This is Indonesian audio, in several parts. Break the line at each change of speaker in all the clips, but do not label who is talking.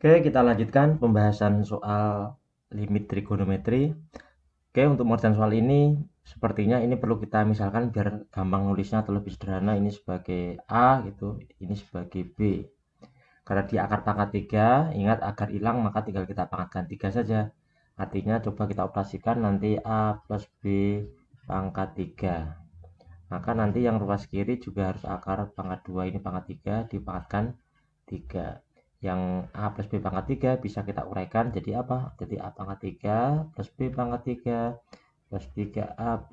Oke, kita lanjutkan pembahasan soal limit trigonometri. Oke, untuk mengerjakan soal ini, sepertinya ini perlu kita misalkan biar gampang nulisnya atau lebih sederhana, ini sebagai A gitu, ini sebagai B. Karena di akar pangkat 3, ingat agar hilang maka tinggal kita pangkatkan 3 saja. Artinya coba kita operasikan nanti A plus B pangkat 3. Maka nanti yang ruas kiri juga harus akar pangkat 2 ini pangkat 3 dipangkatkan 3. Yang A plus B pangkat 3 bisa kita uraikan jadi apa? Jadi A pangkat 3 plus B pangkat 3 plus 3AB.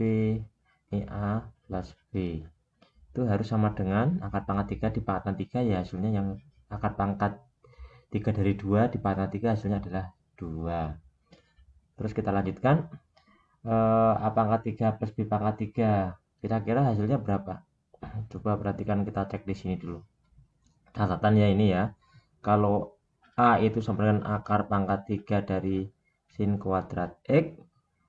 Ini A plus B. Itu harus sama dengan akar pangkat 3 dipangkatkan 3 ya hasilnya yang akar pangkat 3 dari 2 dipangkatkan 3 hasilnya adalah 2. Terus kita lanjutkan. A pangkat 3 plus B pangkat 3. Kira-kira hasilnya berapa? Coba perhatikan, kita cek di sini dulu. Catatan ya ini ya. Kalau A itu sama dengan akar pangkat 3 dari sin kuadrat X,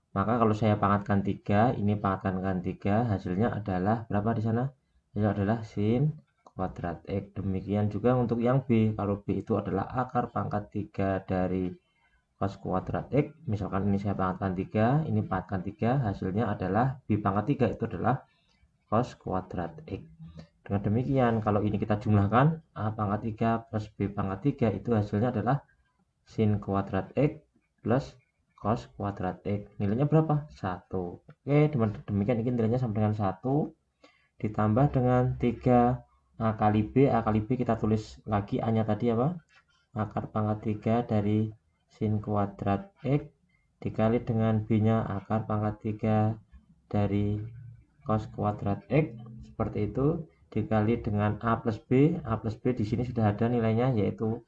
maka kalau saya pangkatkan 3, ini pangkatkan 3, hasilnya adalah berapa di sana? Hasilnya adalah sin kuadrat X. Demikian juga untuk yang B. Kalau B itu adalah akar pangkat 3 dari cos kuadrat X. Misalkan ini saya pangkatkan 3, ini pangkatkan 3, hasilnya adalah B pangkat 3 itu adalah cos kuadrat X. Dengan demikian, kalau ini kita jumlahkan, A pangkat 3 plus B pangkat 3 itu hasilnya adalah sin kuadrat X plus cos kuadrat X. Nilainya berapa? 1. Oke, demikian ini nilainya sama dengan 1 ditambah dengan 3 A kali B. A kali B kita tulis lagi A-nya tadi apa? Akar pangkat 3 dari sin kuadrat X dikali dengan B-nya akar pangkat 3 dari cos kuadrat X, seperti itu, dikali dengan A plus B. A plus B di sini sudah ada nilainya, yaitu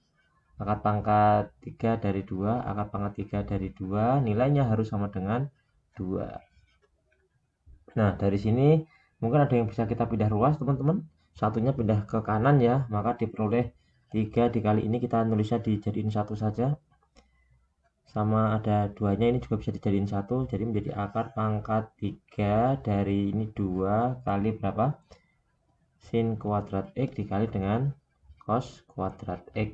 akar pangkat 3 dari 2. Akar pangkat 3 dari 2 nilainya harus sama dengan 2. Nah, dari sini mungkin ada yang bisa kita pindah ruas, teman-teman. Satunya pindah ke kanan ya, maka diperoleh 3 dikali ini kita nulisnya dijadiin 1 saja. Sama ada 2-nya ini juga bisa dijadiin 1, jadi menjadi akar pangkat 3 dari ini 2 kali berapa? Sin kuadrat X dikali dengan cos kuadrat X.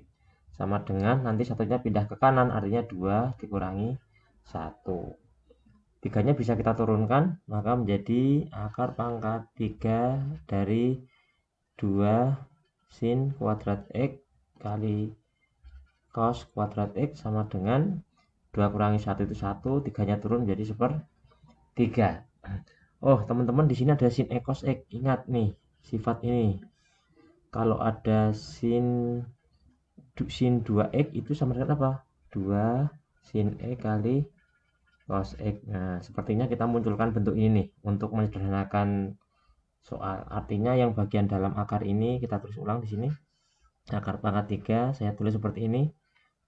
Sama dengan nanti satunya pindah ke kanan, artinya 2 dikurangi 1. 3-nya bisa kita turunkan, maka menjadi akar pangkat 3 dari 2 sin kuadrat X kali cos kuadrat X sama dengan 2 kurangi 1 itu 1, 3-nya turun menjadi 1/3. Oh, teman-teman di sini ada sin X cos X. Ingat nih, sifat ini. Kalau ada sin 2x itu sama dengan apa? 2 sin X kali cos X. Nah, sepertinya kita munculkan bentuk ini nih untuk menyederhanakan soal. Artinya yang bagian dalam akar ini kita tulis ulang di sini. Akar pangkat 3 saya tulis seperti ini.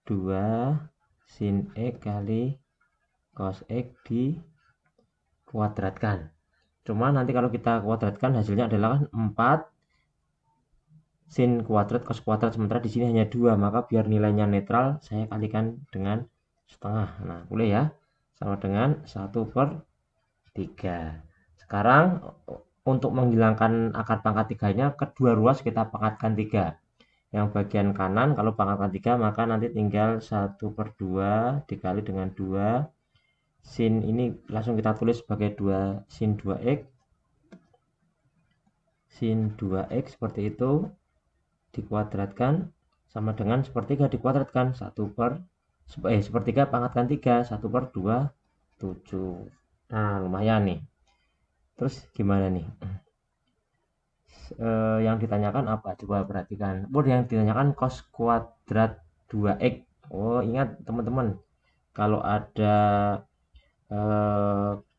2 sin X kali cos X dikuadratkan. Cuma nanti kalau kita kuadratkan hasilnya adalah 4 sin kuadrat cos kuadrat, sementara di sini hanya 2, maka biar nilainya netral saya kalikan dengan setengah. Nah, boleh ya, sama dengan 1/3. Sekarang untuk menghilangkan akar pangkat 3-nya, kedua ruas kita pangkatkan 3. Yang bagian kanan kalau pangkatkan 3 maka nanti tinggal 1/2 dikali dengan 2 sin ini langsung kita tulis sebagai 2 sin 2x. Sin 2x seperti itu dikuadratkan sama dengan 1/3 dikuadratkan 1/3 pangkatkan 3 1/27. Nah, lumayan nih. Terus gimana nih? Yang ditanyakan apa? Coba perhatikan. Yang ditanyakan cos kuadrat 2x. Oh, ingat teman-teman, kalau ada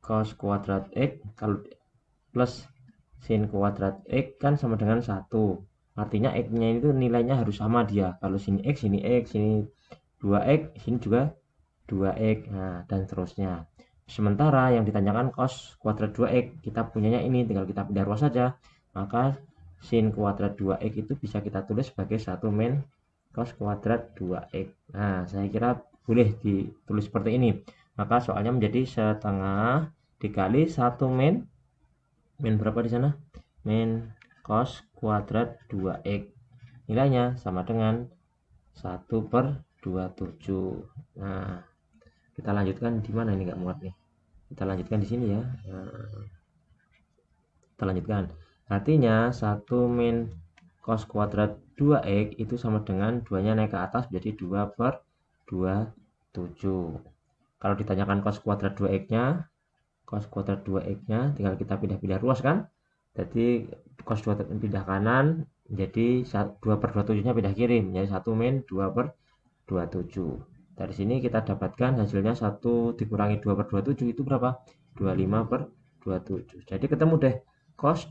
cos kuadrat x kalau plus sin kuadrat x kan sama dengan 1. Artinya x-nya itu nilainya harus sama dia. Kalau sini x, sini 2x, sini juga 2x. Nah, dan seterusnya. Sementara yang ditanyakan cos kuadrat 2x, kita punyanya ini, tinggal kita pindah ruas saja. Maka sin kuadrat 2x itu bisa kita tulis sebagai 1 min cos kuadrat 2x. Nah, saya kira boleh ditulis seperti ini. Maka soalnya menjadi setengah dikali 1 min berapa di sana? Min cos kuadrat 2x. Nilainya sama dengan 1/2. 27. Nah, kita lanjutkan di mana ini nggak muat nih. Kita lanjutkan di sini ya. Nah, kita lanjutkan. Artinya 1 min cos kuadrat 2x itu sama dengan 2-nya naik ke atas menjadi 2/27. Kalau ditanyakan cos kuadrat 2x-nya, tinggal kita pindah-pindah ruas kan. Jadi cos 2 pindah kanan, jadi 2/27-nya pindah kiri menjadi 1 min 2/27. Dari sini kita dapatkan hasilnya 1 dikurangi 2/27 itu berapa? 25/27. Jadi ketemu deh cos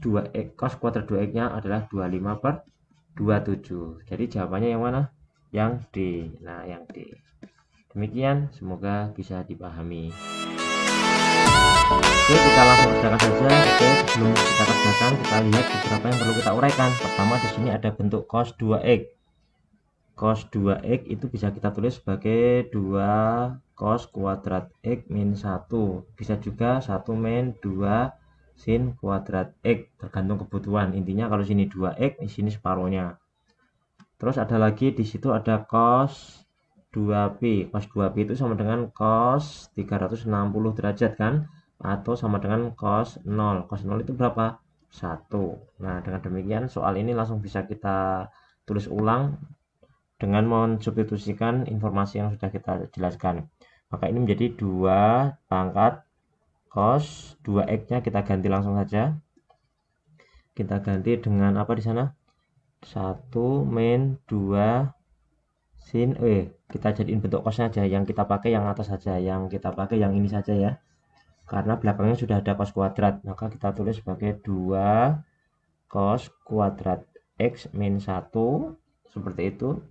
kuadrat 2x-nya adalah 25/27. Jadi jawabannya yang mana? Yang D. Nah, yang D. Demikian, semoga bisa dipahami. Oke, kita langsung kerjakan saja. Oke, sebelum kita kerjakan, kita lihat beberapa yang perlu kita uraikan. Pertama, di sini ada bentuk cos 2x. Cos 2x itu bisa kita tulis sebagai 2 cos kuadrat x min 1. Bisa juga 1 min 2 sin kuadrat x, tergantung kebutuhan. Intinya kalau sini 2x, di sini separuhnya. Terus ada lagi di situ ada cos 2pi. Cos 2pi itu sama dengan cos 360 derajat kan? Atau sama dengan cos 0. Cos 0 itu berapa? 1. Nah, dengan demikian soal ini langsung bisa kita tulis ulang dengan mensubstitusikan informasi yang sudah kita jelaskan. Maka ini menjadi 2 pangkat cos 2x-nya kita ganti langsung saja. Kita ganti dengan apa di sana? 1 min 2 sin kita jadiin bentuk cosnya aja, yang kita pakai yang atas saja, yang kita pakai yang ini saja ya. Karena belakangnya sudah ada cos kuadrat, maka kita tulis sebagai 2 cos kuadrat x min 1 seperti itu.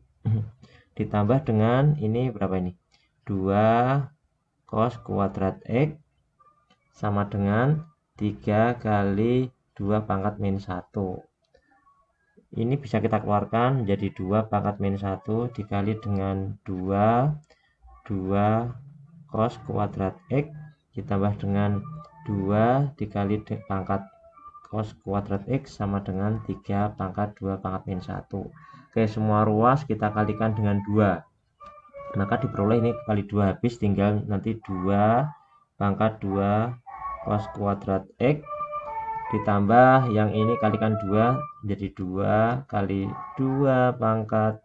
Ditambah dengan ini berapa ini? 2 cos kuadrat x sama dengan 3 kali 2 pangkat min 1. Ini bisa kita keluarkan menjadi 2 pangkat min 1 dikali dengan 2 cos kuadrat x ditambah dengan 2 dikali pangkat cos kuadrat x sama dengan 3 pangkat 2 pangkat min 1. Oke, semua ruas kita kalikan dengan 2. Maka diperoleh ini kali 2 habis, tinggal nanti 2 pangkat 2 cos kuadrat x ditambah yang ini kalikan 2 jadi 2 kali 2 pangkat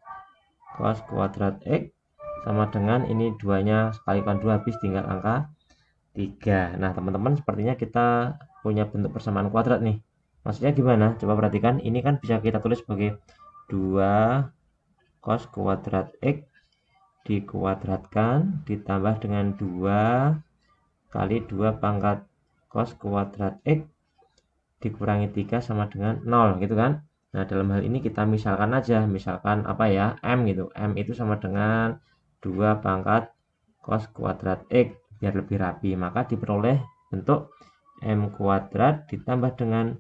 cos kuadrat x sama dengan ini 2-nya kalikan 2 habis, tinggal angka 3. Nah, teman-teman, sepertinya kita punya bentuk persamaan kuadrat nih. Maksudnya gimana? Coba perhatikan, ini kan bisa kita tulis sebagai 2 cos kuadrat x dikuadratkan ditambah dengan 2 kali 2 pangkat cos kuadrat x dikurangi 3 sama dengan 0 gitu kan. Nah, dalam hal ini kita misalkan aja, misalkan apa ya, M gitu. M itu sama dengan 2 pangkat cos kuadrat x biar lebih rapi. Maka diperoleh bentuk M kuadrat ditambah dengan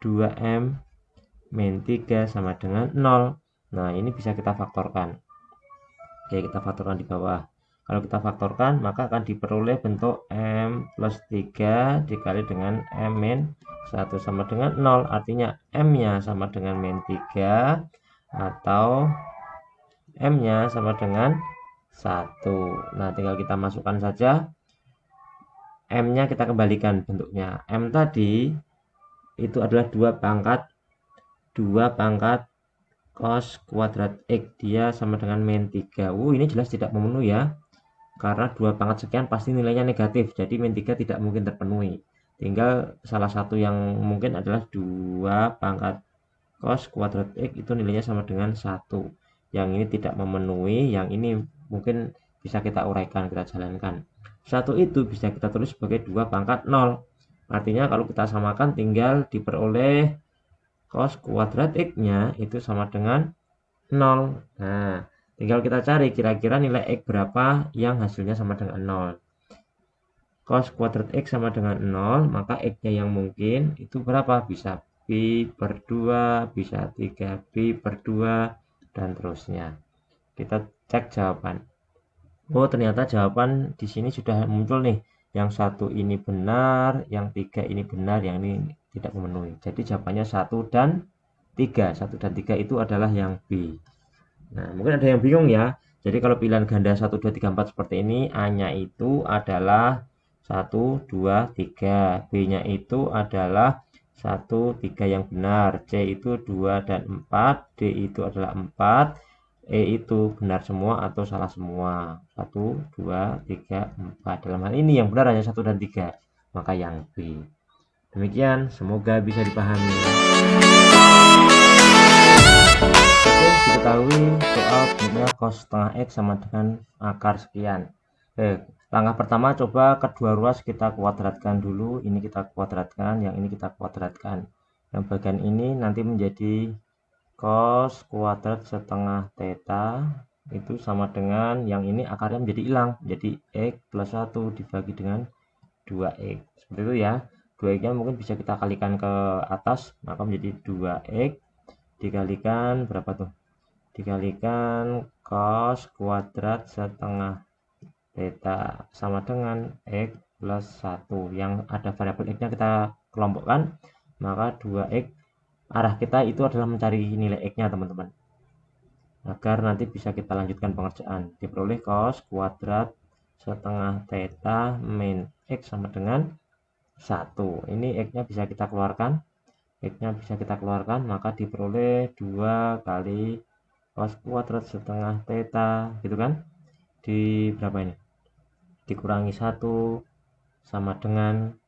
2M min 3 sama dengan 0. Nah, ini bisa kita faktorkan. Oke, kita faktorkan di bawah. Kalau kita faktorkan, maka akan diperoleh bentuk M plus 3 dikali dengan M min 1 sama dengan 0. Artinya M-nya sama dengan min 3 atau M-nya sama dengan 1. Nah, tinggal kita masukkan saja. M-nya kita kembalikan bentuknya. M tadi itu adalah 2 pangkat cos kuadrat x, dia sama dengan min 3. Ini jelas tidak memenuhi ya. Karena 2 pangkat sekian pasti nilainya negatif. Jadi min 3 tidak mungkin terpenuhi. Tinggal salah satu yang mungkin adalah 2 pangkat cos kuadrat x itu nilainya sama dengan 1. Yang ini tidak memenuhi, yang ini mungkin bisa kita uraikan, kita jalankan. 1 itu bisa kita tulis sebagai 2 pangkat 0. Artinya kalau kita samakan tinggal diperoleh cos kuadrat x-nya itu sama dengan 0. Nah, tinggal kita cari kira-kira nilai x berapa yang hasilnya sama dengan 0. Cos kuadrat x sama dengan 0, maka x-nya yang mungkin itu berapa? Bisa pi per 2, bisa 3 pi per 2, dan terusnya. Kita cek jawaban. Oh, ternyata jawaban di sini sudah muncul nih. Yang 1 ini benar, yang 3 ini benar, yang ini tidak memenuhi. Jadi jawabannya 1 dan 3. 1 dan 3 itu adalah yang B. Nah, mungkin ada yang bingung ya. Jadi kalau pilihan ganda 1, 2, 3, 4 seperti ini, A-nya itu adalah 1, 2, 3. B-nya itu adalah 1, 3 yang benar. C itu 2 dan 4. D itu adalah 4. E itu benar semua atau salah semua. 1, 2, 3, 4. Dalam hal ini yang benar hanya 1 dan 3. Maka yang B. Demikian, semoga bisa dipahami. Oke, diketahui soal bentuknya cos setengah X sama dengan akar sekian. Langkah pertama coba kedua ruas kita kuadratkan dulu. Ini kita kuadratkan, yang ini kita kuadratkan. Yang bagian ini nanti menjadi cos kuadrat setengah theta itu sama dengan yang ini akarnya menjadi hilang. Jadi X plus 1 dibagi dengan 2X. Seperti itu ya. 2X-nya mungkin bisa kita kalikan ke atas, maka menjadi 2X dikalikan berapa tuh? Dikalikan cos kuadrat setengah theta sama dengan X plus 1. Yang ada variabel X nya kita kelompokkan, maka 2X arah kita itu adalah mencari nilai X nya teman-teman, agar nanti bisa kita lanjutkan pengerjaan. Diperoleh cos kuadrat setengah theta min X sama dengan 1. Ini X nya bisa kita keluarkan, X nya bisa kita keluarkan, maka diperoleh 2 kali cos kuadrat setengah theta gitu kan, di berapa ini, dikurangi 1 sama dengan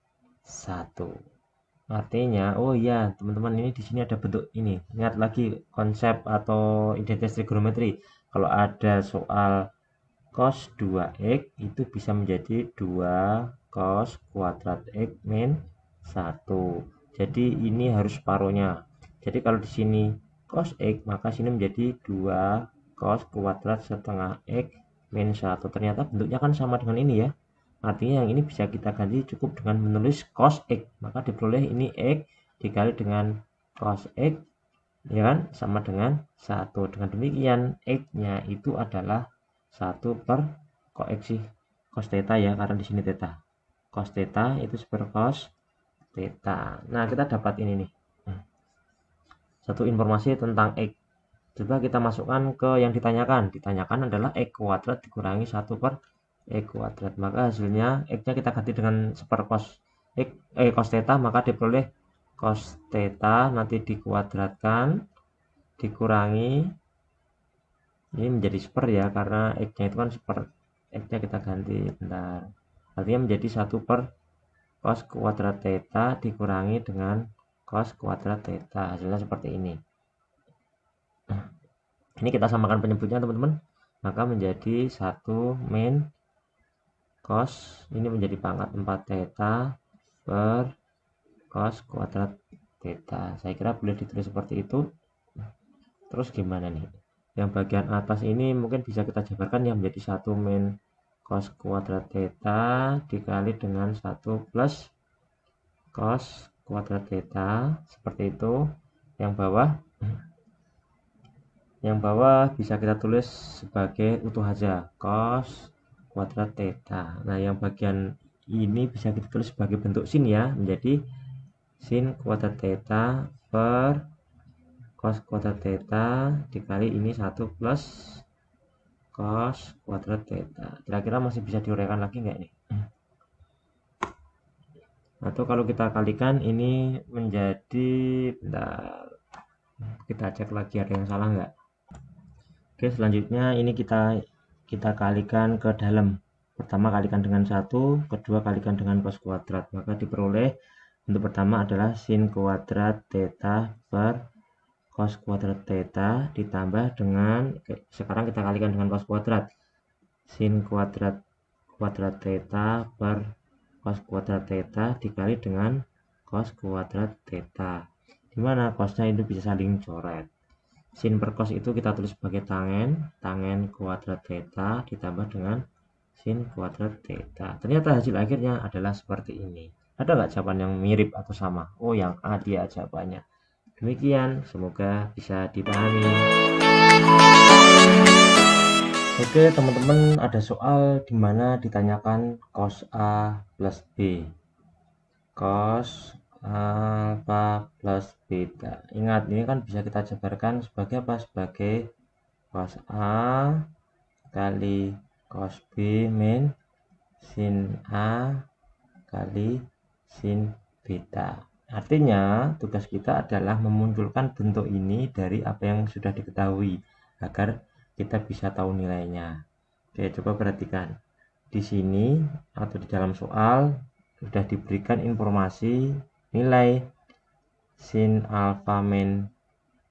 1. Artinya, oh iya teman-teman, ini di sini ada bentuk ini. Ingat lagi konsep atau identitas trigonometri. Kalau ada soal cos 2x itu bisa menjadi 2 cos kuadrat x min 1. Jadi ini harus separuhnya. Jadi kalau di sini cos x, maka sini menjadi 2 cos kuadrat setengah x min 1. Ternyata bentuknya kan sama dengan ini ya. Artinya yang ini bisa kita ganti cukup dengan menulis cos x. Maka diperoleh ini x dikali dengan cos x, ya kan, sama dengan 1. Dengan demikian x-nya itu adalah 1 per, kok x sih, cos theta ya, karena di sini theta. Cos theta itu per cos theta. Nah, kita dapat ini nih. Satu informasi tentang x. Coba kita masukkan ke yang ditanyakan. Ditanyakan adalah x kuadrat dikurangi 1 per x kuadrat. Maka hasilnya x-nya kita ganti dengan seper cos x, cos theta, maka diperoleh cos theta nanti dikuadratkan dikurangi ini menjadi seper ya, karena x-nya itu kan seper, x-nya kita ganti bentar, artinya menjadi 1 per cos kuadrat theta dikurangi dengan cos kuadrat theta. Hasilnya seperti ini. Ini kita samakan penyebutnya teman-teman, maka menjadi 1 min cos, ini menjadi pangkat 4 theta per cos kuadrat theta. Saya kira boleh ditulis seperti itu. Terus gimana nih? Yang bagian atas ini mungkin bisa kita jabarkan yang menjadi 1 min cos kuadrat theta dikali dengan 1 plus cos kuadrat theta, seperti itu. Yang bawah bisa kita tulis sebagai utuh aja, cos kuadrat theta. Nah, yang bagian ini bisa kita tulis sebagai bentuk sin ya, menjadi sin kuadrat theta per cos kuadrat theta dikali ini 1 plus cos kuadrat theta. Kira-kira masih bisa diuraikan lagi nggak nih? Atau kalau kita kalikan ini menjadi, bentar, kita cek lagi ada yang salah nggak. Oke, selanjutnya ini kita kalikan ke dalam. Pertama kalikan dengan 1, kedua kalikan dengan cos kuadrat, maka diperoleh untuk pertama adalah sin kuadrat theta per cos kuadrat theta ditambah dengan, sekarang kita kalikan dengan cos kuadrat, sin kuadrat theta per cos kuadrat theta dikali dengan cos kuadrat theta, dimana cosnya itu bisa saling coret. Sin per cos itu kita tulis sebagai tangen kuadrat theta ditambah dengan sin kuadrat theta. Ternyata hasil akhirnya adalah seperti ini. Ada nggak jawaban yang mirip atau sama? Oh, yang A dia jawabannya. Demikian, semoga bisa dipahami. Oke teman-teman, ada soal di mana ditanyakan cos A plus B, cos alpha plus beta. Ingat, ini kan bisa kita jabarkan sebagai apa? Sebagai cos A kali cos B min sin A kali sin beta. Artinya tugas kita adalah memunculkan bentuk ini dari apa yang sudah diketahui agar kita bisa tahu nilainya. Oke, coba perhatikan. Di sini atau di dalam soal sudah diberikan informasi nilai sin alfa min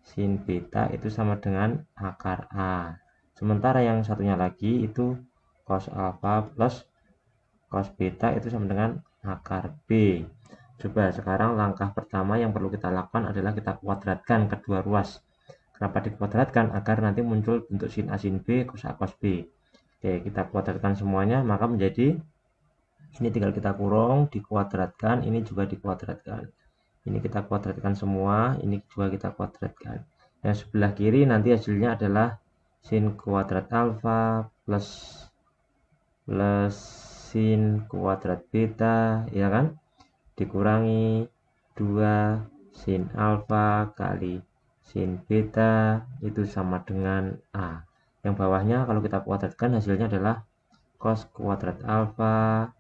sin beta itu sama dengan akar A. Sementara yang satunya lagi itu cos alfa plus cos beta itu sama dengan akar B. Coba sekarang langkah pertama yang perlu kita lakukan adalah kita kuadratkan kedua ruas. Kenapa dikuadratkan? Agar nanti muncul bentuk sin A sin B cos A cos B. Oke, kita kuadratkan semuanya, maka menjadi ini tinggal kita kurung, dikuadratkan, ini juga dikuadratkan. Ini kita kuadratkan semua, ini juga kita kuadratkan. Yang sebelah kiri nanti hasilnya adalah sin kuadrat alfa plus sin kuadrat beta, ya kan? Dikurangi 2 sin alfa kali sin beta itu sama dengan A. Yang bawahnya kalau kita kuadratkan hasilnya adalah cos kuadrat alfa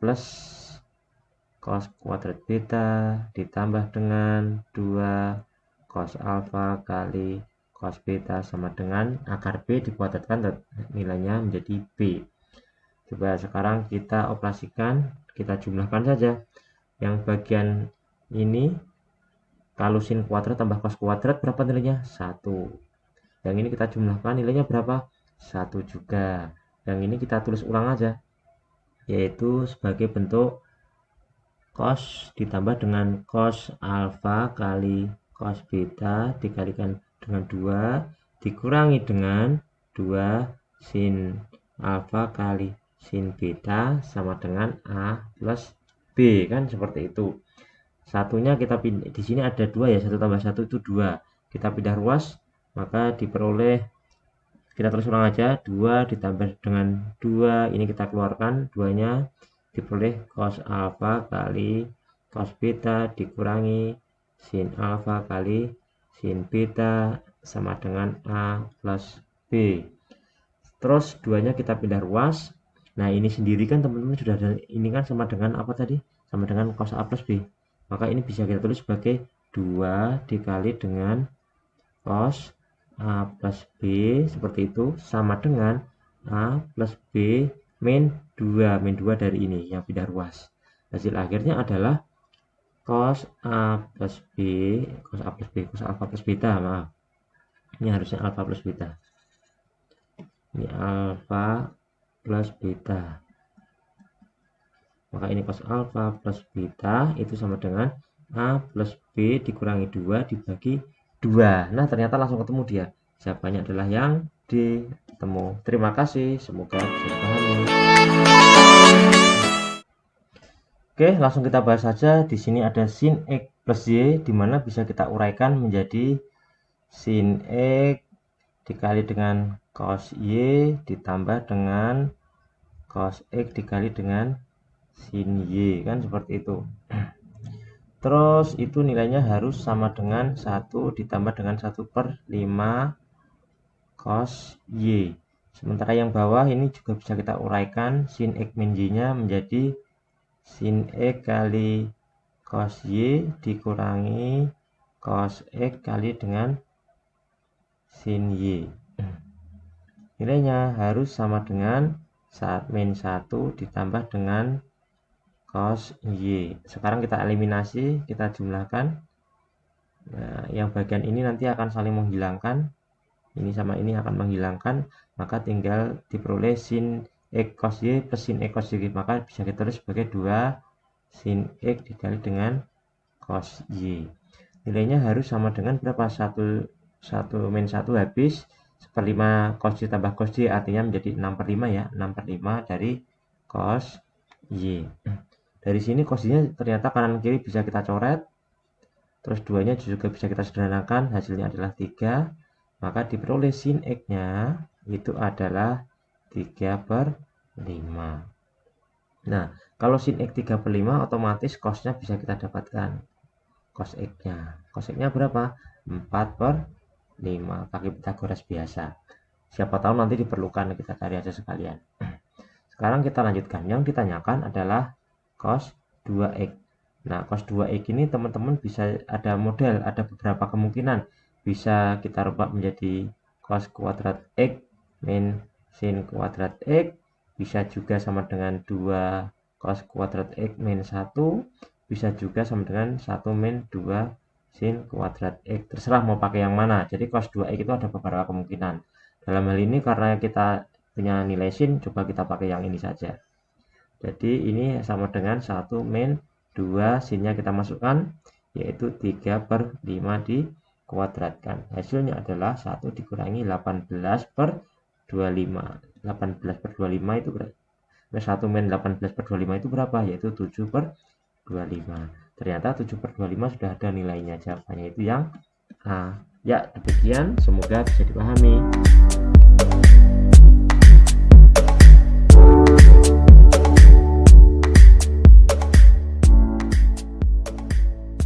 plus cos kuadrat beta ditambah dengan 2 cos alfa kali cos beta sama dengan akar B dikuadratkan nilainya menjadi B. Coba sekarang kita operasikan, kita jumlahkan saja. Yang bagian ini kalau sin kuadrat tambah cos kuadrat berapa nilainya? 1. Yang ini kita jumlahkan nilainya berapa? 1 juga. Yang ini kita tulis ulang aja, yaitu sebagai bentuk cos ditambah dengan cos alfa kali cos beta dikalikan dengan 2 dikurangi dengan 2 sin alfa kali sin beta sama dengan A plus B, kan seperti itu. Satunya kita pindah, di sini ada 2 ya, 1 tambah 1 itu 2. Kita pindah ruas, maka diperoleh, kita tulis ulang aja, 2 ditambah dengan 2, ini kita keluarkan 2-nya, diperoleh cos alfa kali cos beta dikurangi sin alfa kali sin beta sama dengan A plus B. Terus 2-nya kita pindah ruas. Nah, ini sendiri kan teman-teman sudah ada, ini kan sama dengan apa tadi? Sama dengan cos A plus B. Maka ini bisa kita tulis sebagai 2 dikali dengan cos A plus B seperti itu sama dengan A plus B min 2 dari ini yang pindah ruas. Hasil akhirnya adalah cos A plus B, cos A plus B, cos alfa plus beta, maaf. Ini harusnya alfa plus beta. Ini alfa plus beta. Maka ini cos alfa plus beta itu sama dengan A plus B dikurangi 2 dibagi 2. Nah, ternyata langsung ketemu dia. Jawabannya adalah yang D, ketemu. Terima kasih, semoga bisa dipahami. Oke, langsung kita bahas saja. Di sini ada sin X plus Y, di mana bisa kita uraikan menjadi sin X dikali dengan cos Y ditambah dengan cos X dikali dengan sin Y, kan seperti itu. Terus itu nilainya harus sama dengan 1 ditambah dengan 1/5 cos Y. Sementara yang bawah ini juga bisa kita uraikan, sin X min Y nya menjadi sin X kali cos Y dikurangi cos X kali dengan sin Y. Nilainya harus sama dengan min 1 ditambah dengan cos Y. Sekarang kita eliminasi, kita jumlahkan. Nah, yang bagian ini nanti akan saling menghilangkan. Ini sama ini akan menghilangkan, maka tinggal diperoleh sin X cos Y plus sin X cos Y. Maka bisa kita tulis sebagai 2 sin X dikali dengan cos Y. Nilainya harus sama dengan berapa? 1 min 1 habis 1/5 cos Y tambah cos Y, artinya menjadi 6/5 ya. 6/5 dari cos Y. Dari sini cos Y-nya ternyata kanan kiri bisa kita coret. Terus 2-nya juga bisa kita sederhanakan, hasilnya adalah 3. Maka diperoleh sin X-nya itu adalah 3/5. Nah, kalau sin X 3/5 otomatis cos-nya bisa kita dapatkan. Cos X-nya. Cos X-nya berapa? 4/5 pakai Pythagoras biasa. Siapa tahu nanti diperlukan, kita cari aja sekalian. Sekarang kita lanjutkan. Yang ditanyakan adalah cos 2x. Nah, cos 2x ini teman-teman bisa ada model, ada beberapa kemungkinan. Bisa kita rubah menjadi cos kuadrat x min sin kuadrat x. Bisa juga sama dengan 2 cos kuadrat x min 1. Bisa juga sama dengan 1 min 2 sin kuadrat x. Terserah mau pakai yang mana. Jadi cos 2x itu ada beberapa kemungkinan. Dalam hal ini karena kita punya nilai sin, coba kita pakai yang ini saja. Jadi ini sama dengan 1 min 2, sinnya kita masukkan, yaitu 3/5 dikuadratkan. Hasilnya adalah 1 dikurangi 18/25. 18/25 itu berapa? 1 min 18/25 itu berapa? Yaitu 7/25. Ternyata 7/25 sudah ada nilainya, jawabannya itu yang A. Ya, demikian, semoga bisa dipahami.